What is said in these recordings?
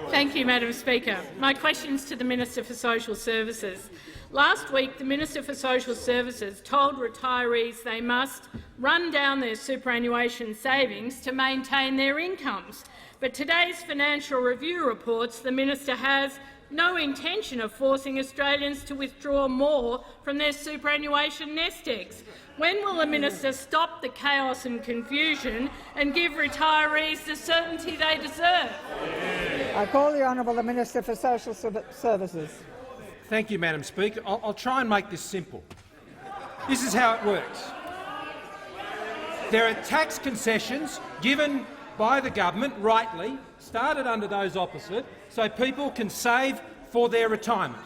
Thank you, Madam Speaker. My question is to the Minister for Social Services. Last week, the Minister for Social Services told retirees they must run down their superannuation savings to maintain their incomes. But today's Financial Review reports the minister has no intention of forcing Australians to withdraw more from their superannuation nest eggs. When will the minister stop the chaos and confusion and give retirees the certainty they deserve? I call the Honourable Minister for Social Services. Thank you, Madam Speaker. I'll try and make this simple. This is how it works. There are tax concessions given by the government, rightly, started under those opposite, so people can save for their retirement.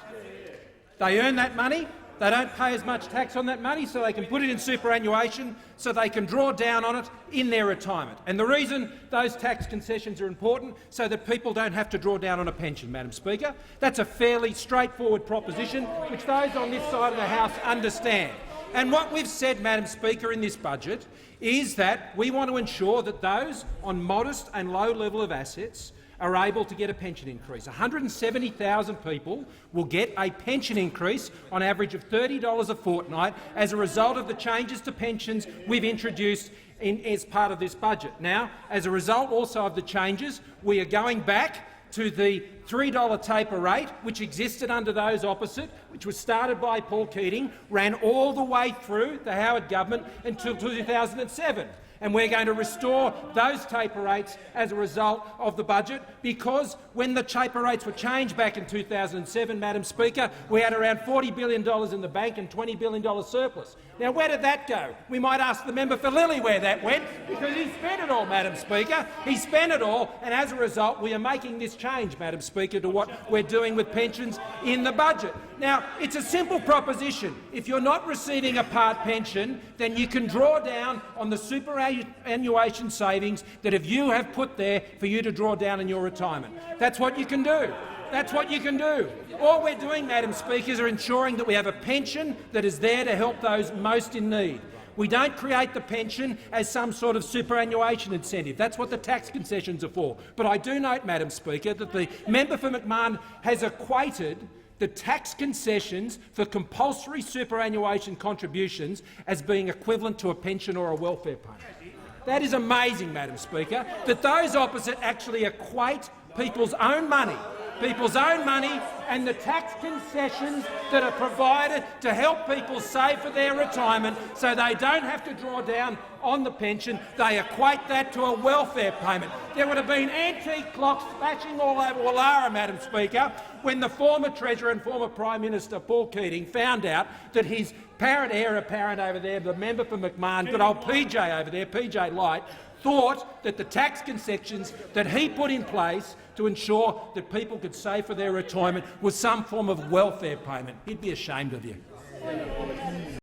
They earn that money, they don't pay as much tax on that money, so they can put it in superannuation, so they can draw down on it in their retirement. And the reason those tax concessions are important, so that people don't have to draw down on a pension, Madam Speaker. That's a fairly straightforward proposition, which those on this side of the House understand. And what we've said, Madam Speaker, in this budget is that we want to ensure that those on modest and low level of assets are able to get a pension increase. 170,000 people will get a pension increase on average of $30 a fortnight as a result of the changes to pensions we've introduced as part of this budget. Now, as a result also of the changes, we are going back to the $3 taper rate, which existed under those opposite, which was started by Paul Keating, ran all the way through the Howard government until 2007. And we're going to restore those taper rates as a result of the budget, because when the taper rates were changed back in 2007, Madam Speaker, we had around $40 billion in the bank and $20 billion surplus. Now, where did that go? We might ask the member for Lilly where that went, because he spent it all, Madam Speaker. He spent it all, and as a result we are making this change, Madam Speaker, to what we're doing with pensions in the budget. Now, it's a simple proposition. If you're not receiving a part pension, then you can draw down on the superannuation savings that you have put there for you to draw down in your retirement. That's what you can do. That's what you can do. All we're doing, Madam Speaker, is ensuring that we have a pension that is there to help those most in need. We don't create the pension as some sort of superannuation incentive. That's what the tax concessions are for. But I do note, Madam Speaker, that the member for McMahon has equated the tax concessions for compulsory superannuation contributions as being equivalent to a pension or a welfare payment. That is amazing, Madam Speaker, that those opposite actually equate people's own money and the tax concessions that are provided to help people save for their retirement so they don't have to draw down on the pension. They equate that to a welfare payment. There would have been antique clocks flashing all over Woollahra, Madam Speaker, when the former Treasurer and former Prime Minister Paul Keating found out that his heir apparent over there, the member for McMahon, good old PJ over there, PJ Light, thought that the tax concessions that he put in place to ensure that people could save for their retirement was some form of welfare payment. He'd be ashamed of you.